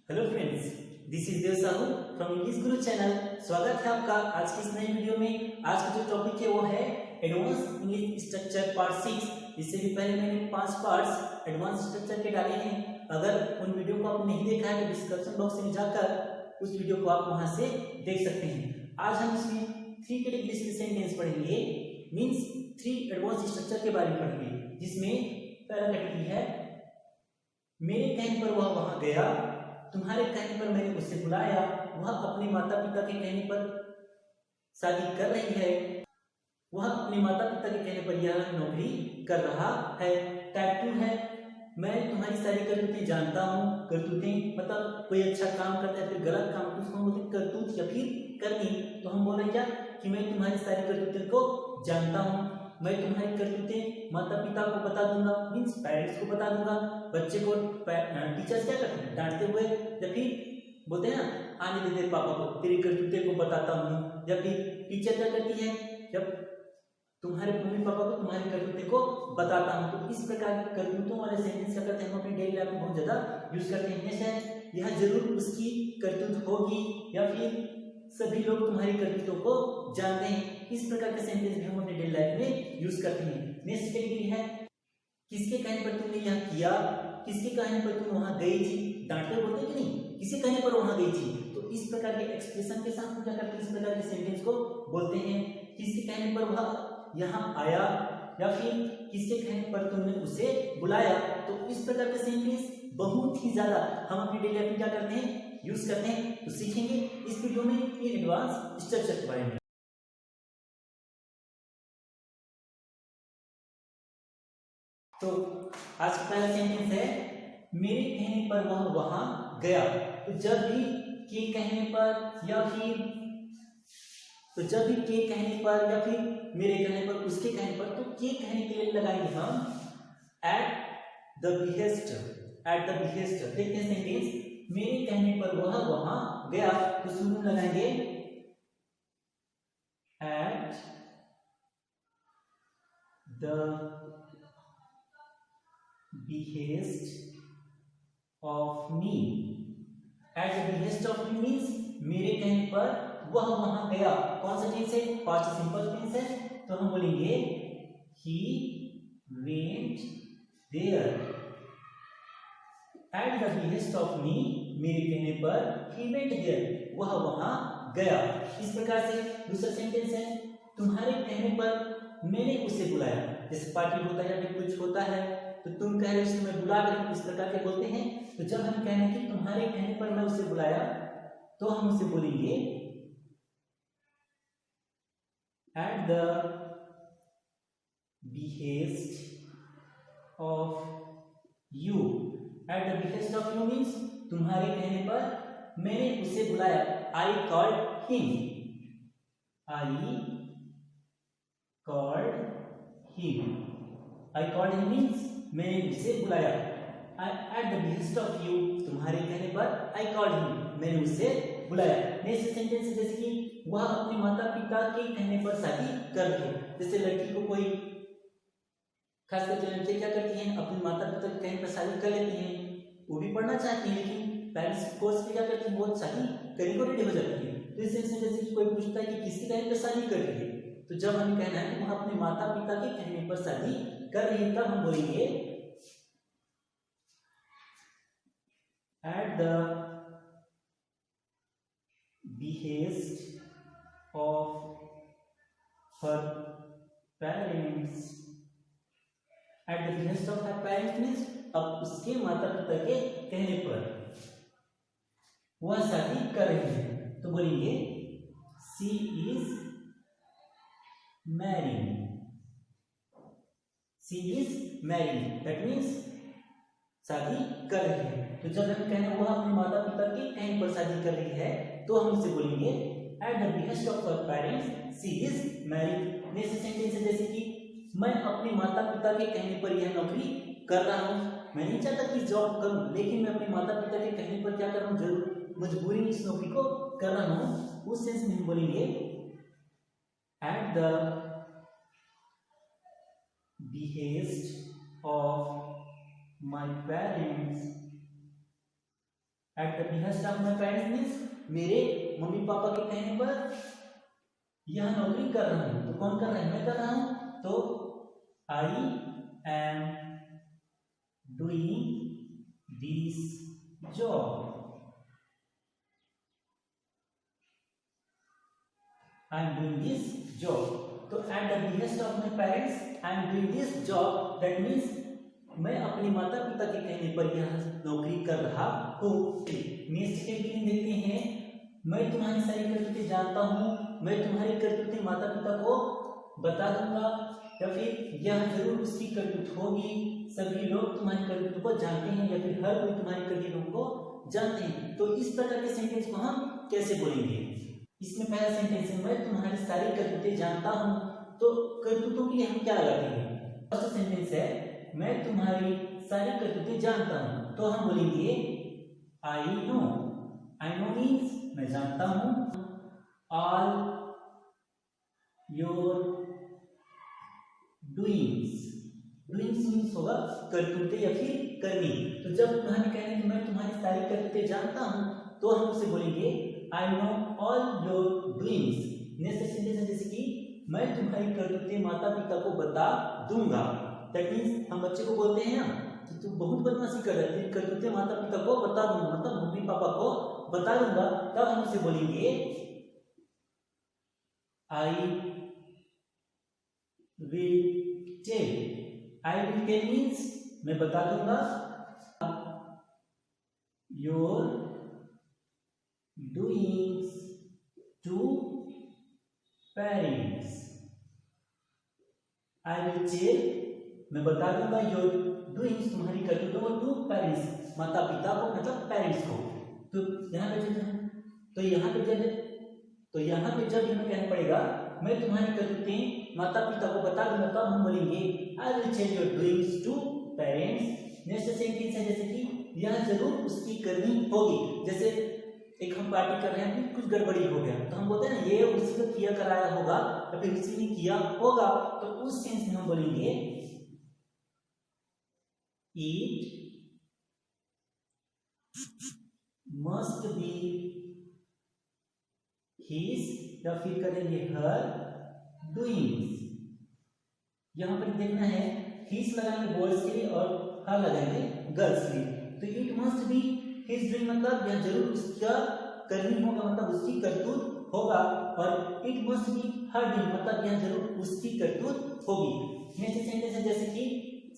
Hello friends, this is Dev Sahu from English Guru channel. स्वागत है आपका आज की इस नई वीडियो में। आज का जो टॉपिक है वो है एडवांस इंग्लिश स्ट्रक्चर पार्ट 6। इससे भी पहले मैंने 5 पार्ट्स एडवांस स्ट्रक्चर के डाले हैं। अगर उन वीडियो को आपने नहीं देखा है तो डिस्क्रिप्शन बॉक्स में जाकर उस वीडियो को आप वहां से देख सकते हैं। आज हम इसमें 3 कैटेगरीज के सेंटेंस पढ़ेंगे, मींस 3 एडवांस स्ट्रक्चर के बारे में पढ़ेंगे, जिसमें पहला कैटेगरी है मेरे कहने पर वह वहां गया, तुम्हारे कहने पर मैंने उसे बुलाया, वह अपने माता पिता के कहने पर शादी कर रही है, वह अपने माता पिता के कहने पर यह नौकरी कर रहा है। टाइप 2 है मैं तुम्हारी सारी करतूतें जानता हूँ। करतूतें मतलब कोई अच्छा काम करता है फिर गलत काम, उसको हम बोलते हैं करतूत या फिर करनी। तो हम बोल रहे क्या कि मैं तुम्हारी सारी करतूतें को जानता हूँ, मैं तुम्हारी करतूतें माता पिता को बता दूंगा, मीन्स पेरेंट्स को बता दूंगा। बच्चे को टीचर्स क्या करते हैं, डांटते हुए या फिर बोलते हैं ना आने दे पापा को, तेरी करतूतें को बताता हूँ। या फिर टीचर क्या करती है, जब तुम्हारे मम्मी पापा को तुम्हारी करतूतें को बताता हूँ। तो इस प्रकार की करतूतों वाले सेंटेंस क्या करते हैं, हम अपने डेली लाइफ में बहुत ज्यादा यूज करते हैं। जैसे यह जरूर उसकी करतूत होगी या फिर सभी लोग तुम्हारी करतूतों को जानते हैं। इस प्रकार के सेंटेंस भी हम अपने डेली लाइफ में यूज करते हैं। नेक्स्ट कैटेगरी है किसके कहने पर तुमने यह किया, किसके कहने पर तुम वहां गई थी। डांटते बोलते कि नहीं, किसके कहने पर वहां गई थी। तो इस प्रकार के एक्सप्रेशन के साथ हम क्या करते हैं, इस प्रकार के सेंटेंस को बोलते हैं। किसके कहने पर वह यहाँ आया या फिर किसके कहने पर तुमने उसे बुलाया। तो इस प्रकार के सेंटेंस बहुत ही ज्यादा हम अपनी डेली लाइफ में क्या करते हैं, यूज करते हैं। तो सीखेंगे इस वीडियो में ये एडवांस स्ट्रक्चर के बारे में। तो आज का पहला सेंटेंस है मेरे कहने पर वह वहां गया। तो जब भी के कहने पर या फिर जब भी के कहने पर या फिर मेरे कहने पर, उसके कहने पर, तो के कहने के लिए लगाएंगे हम eight the behest. Eight the behest देखते हैं सेंटेंस, मेरे कहने पर वह वहां गया। तो शुरू में लगाएंगे at the behest of me। at the behest of me means मेरे कहने पर वह वहां गया। कौन सा टेंस है, पास्ट सिंपल टेंस है। तो हम बोलेंगे he went there। at the behest of me मेरे कहने पर he went there, वह वहां गया। इस प्रकार से दूसरा सेंटेंस है तुम्हारे कहने पर मैंने उसे बुलाया। जैसे पार्टी होता है या फिर कुछ होता है तो तुम कह रहे हो मैं बुला कर, इस प्रकार के बोलते हैं। तो जब हम कह रहे हैं कि तुम्हारे कहने पर मैं उसे बुलाया, तो हम उसे बोलेंगे at the behest of you। At the behest of you means तुम्हारे कहने पर मैंने उसे बुलाया। I called him। I called him। I called him means मैंने उसे बुलाया। At the behest of you तुम्हारे कहने पर I called him मैंने उसे बुलाया। नेक्स्ट सेंटेंस जैसे कि वह अपने माता पिता के कहने पर शादी कर रही है। जैसे लड़की को कोई खासकर जो लड़कियां क्या करती हैं, अपने माता पिता के कहने पर शादी कर लेती हैं। वो भी पढ़ना चाहती है लेकिन पेरेंट्स कोर्स पे क्या करती है, वो शादी करने को रेडी हो जाती है। तो इस सेंस में जैसे कि कोई पूछता है कि किसके कहने पर शादी कर रही है, तो जब हमें कहना है कि वह अपने माता पिता के कहने पर शादी कर रही है, तब हम बोलेंगे at the behest of her parents। At the behest of her parents means अब उसके माता पिता के कहने पर वह शादी कर रही है। तो बोलेंगे she is marrying। she is marrying that means शादी कर रही है। तो जब हम कहना वह अपने माता पिता के कहने पर शादी कर रही है, तो हम उसे बोलेंगे at the behest of her parents she is married। Next sentence है जैसे कि मैं अपने माता पिता के कहने पर यह नौकरी कर रहा हूँ। मैं नहीं चाहता कि जॉब करूं, लेकिन मैं अपने माता पिता के कहने पर क्या कर रहा हूँ, जरूर मजबूरी में इस नौकरी को कर रहा हूँ। उस सेंस में हम बोलेंगे at the behest of my parents eight the behest of my parents means मेरे मम्मी पापा के कहने पर यह नौकरी कर रहा हूं। तो कौन कर रहा है? मैं कर रहा हूं। तो I am doing this job. I am doing this job. तो at the behest of my parents, I am doing this job. That means मैं अपने माता पिता के कहने पर यह नौकरी कर रहा हूँ। नेक्स्ट मीनिंग देखते हैं। मैं तुम्हारी सारी करतूतें जानता हूँ, मैं तुम्हारी करतूतें माता पिता को बता दूंगा, या फिर यह जरूर उसकी करतूत होगी। सभी लोग तुम्हारी करतूतों को जानते हैं, या फिर हर कोई तुम्हारी करतूतों को जानते हैं। तो इस प्रकार के सेंटेंस को हम कैसे बोलेंगे? इसमें पहला सेंटेंस है मैं तुम्हारी सारी करतूतें जानता हूं। तो करतूतों के लिए हम क्या लगाते हैं? फर्स्ट सेंटेंस है मैं तुम्हारी सारी करतूतें जानता हूं। तो हम बोलेंगे I know. I know means मैं जानता हूं। All your doings. Doings means होगा करतूतें या फिर करनी। तो जब हमें कहने कि मैं तुम्हारी सारी करतूतें जानता हूं, तो हम उसे बोलेंगे I know all your doings। Next sentence है जैसे कि मैं तुम्हारी करतूतें माता पिता को बता दूंगा। दैट मीन्स हम बच्चे को बोलते हैं ना कि तू बहुत बदमाशी कर रहा है, तेरी करतूतें माता पिता को बता दूंगा, मतलब मम्मी पापा को बता दूंगा। तब हम उसे बोलेंगे I will tell। I will tell means मैं बता दूंगा your doings to parents। I will tell मैं बता दूंगा your doings तुम्हारी करतूतों को to parents माता पिता को, मतलब पेरेंट्स को। तो यहाँ पे जब हमें कहना पड़ेगा मैं तुम्हारी करतूतें माता पिता को बता दूंगा, तब हम बोलेंगे I will tell your doings to parents। Next sentence है जैसे कि यह जरूर उसकी करनी होगी। जैसे एक हम पार्टी कर रहे हैं, फिर कुछ गड़बड़ी हो गया, तो हम बोलते हैं ना ये उसी को किया कराया होगा या फिर उसी ने किया होगा। तो उस सेंस में हम बोलेंगे इट मस्ट बी हिज, या फिर करेंगे हर डूइंग्स। यहां पर देखना है हिज लगाएंगे बॉयज के लिए और हर लगाएंगे गर्ल्स के लिए। तो it must be his doing मतलब यह जरूर उसका करनी होगा, मतलब उसकी करतूत होगा। और it must be her doing मतलब यह जरूर उसकी करतूत होगी। नेक्स्ट सेंटेंस है जैसे कि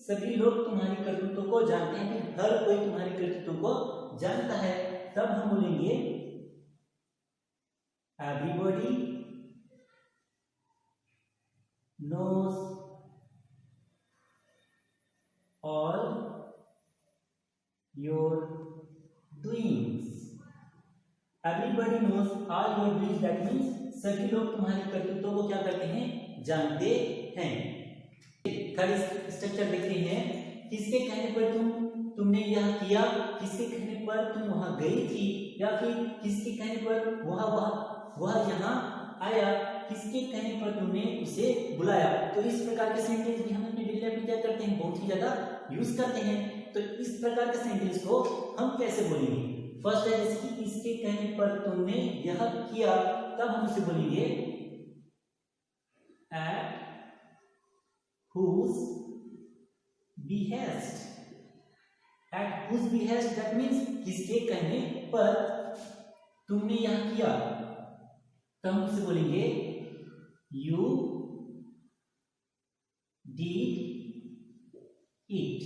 सभी लोग तुम्हारी करतूतों को जानते हैं, फिर हर कोई तुम्हारी करतूतों को जानता है। तब हम बोलेंगे everybody knows all your doings. Everybody knows all your doings. That means सभी लोग तुम्हारी करतूतों को क्या करते हैं? जानते हैं। थर्ड स्ट्रक्चर देख रहे हैं। किसके कहने पर तुमने यह किया, किसके कहने पर तुम वहां गई थी, या फिर किसके कहने पर वह यहाँ आया, किसके कहने पर तुमने उसे बुलाया। तो इस प्रकार के सेंटेंस भी हम अपने डेली लाइफ में क्या करते हैं? बहुत ही ज्यादा यूज करते हैं। तो इस प्रकार के सेंटेंस को हम कैसे बोलेंगे? फर्स्ट है जैसे कि इसके कहने पर तुमने यह किया, तब हम इसे बोलेंगे at whose behest। at whose behest that means किसके कहने पर तुमने यह किया, तो हम उसे बोलेंगे you did it,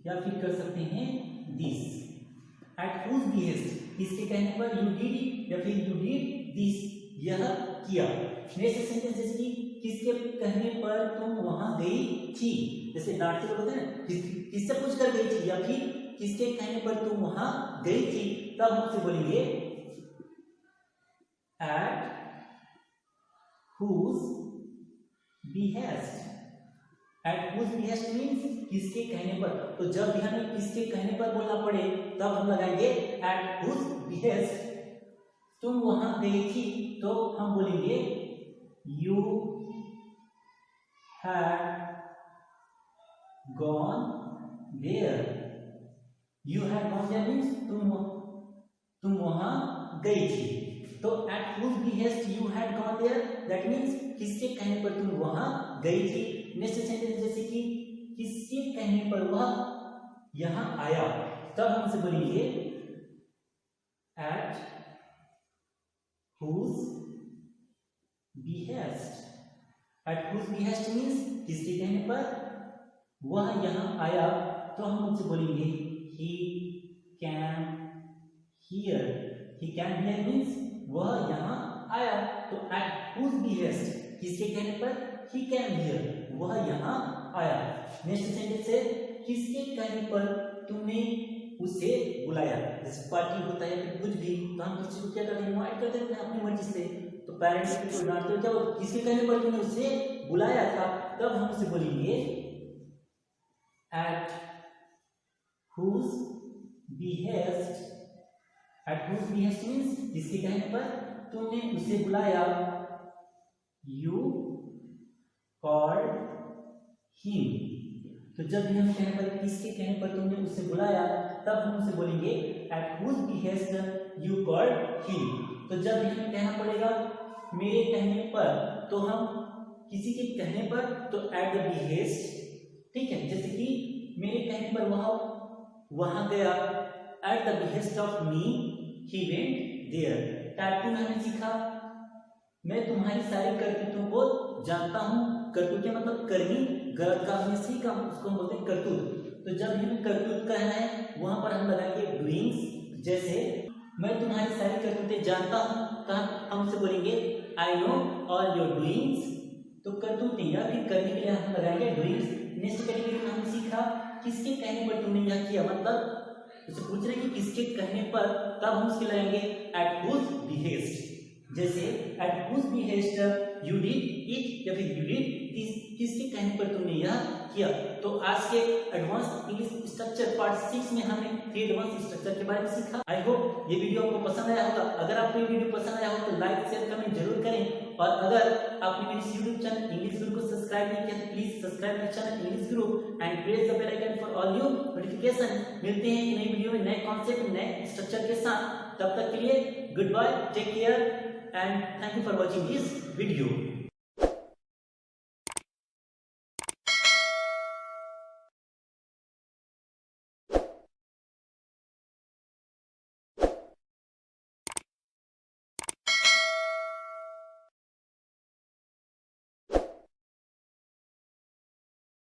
या फिर कर सकते हैं this। at whose behest किसके कहने पर you did it या फिर you did this, यह किया। नेक्स्ट सेंटेंस जैसे कि किसके कहने पर तुम वहां गई थी, जैसे नाटक होता है ना, किससे पूछ कर गई थी या फिर किसके कहने पर तुम वहां गई थी, तब हम उसे बोलेंगे at whose behest। At whose behest means किसके कहने पर। तो जब भी हमें किसके कहने पर बोलना पड़े तब हम लगाएंगे एट whose behest। तुम वहां गई थी तो हम बोलेंगे you had gone there। you had gone there means वहां गई थी। तो at whose behest you had gone there, that means किसके कहने पर तुम वहां गई थी। नेक्स्ट सेंटेंस जैसे कि किसके कहने पर वह यहां आया, तब हम उसे बोलेंगे at whose behest. At whose behest means किसके कहने पर वह यहां आया, तो हम उसे बोलेंगे he can hear. He can hear means वह यहां आया। तो एट हुज बिहेस्ट किसके कहने पर ही कैन हियर, वह यहां आया। नेक्स्ट सेंटेंस है किसके कहने पर तुमने उसे बुलाया। जैसे पार्टी होता है फिर कुछ भी, तो हम किसी को क्या करते हैं, इनवाइट करते हैं अपनी मर्जी से। तो पेरेंट्स को डांटते हो, जब किसके कहने पर तुमने उसे बुलाया था, तब हम उसे बोलेंगे at whose behest. At whose behest means किसके कहने पर तुमने उसे बुलाया। You called him. तो जब भी हम कहने पर किसके कहने पर तुमने उसे बुलाया, तब हम उसे बोलेंगे at whose behest you called him. तो जब भी हमें कहना पड़ेगा मेरे कहने पर, तो हम किसी के कहने पर तो एट द बिहेस्ट, ठीक है। जैसे कि मेरे कहने पर वह वहां गया, at the behest of me he went there. टैटू में हमने सीखा मैं तुम्हारी सारी करतूतों को जानता हूँ। करतूत क्या मतलब करनी, गलत काम हमने सीखा, उसको हम बोलते हैं करतूत। तो जब हमें करतूत कहना है, वहां पर हम लगाएंगे डूइंग्स। जैसे मैं तुम्हारी सारी करतूतें जानता हूँ, तो हम उसे बोलेंगे I know all your doings. तो करतूतें या फिर करने के लिए हम लगाएंगे डूइंग्स। नेक्स्ट कैटेगरी में हमने सीखा किसके कहने पर तुमने यह किया, मतलब उसे पूछ रहे कि किसके कहने पर, तब हम उसके लगाएंगे एट हुज बिहेस्ट। जैसे at whose behest you did it, या फिर यू डिड किसके कहने पर तुमने यह किया। तो आज के एडवांस इंग्लिश स्ट्रक्चर पार्ट 6 में हमने थ्री एडवांस स्ट्रक्चर के बारे में सीखा। आई होप ये वीडियो आपको पसंद आया होगा। अगर आपको ये वीडियो पसंद आया हो तो लाइक शेयर कमेंट जरूर करें। और अगर आपने मेरे यूट्यूब चैनल इंग्लिश गुरु को सब्सक्राइब नहीं किया तो please subscribe my channel English Guru and press the bell icon for all new notification. मिलते हैं नई वीडियो में नए कॉन्सेप्ट नए स्ट्रक्चर के साथ। तब तक के लिए goodbye, take care and thank you for watching this video.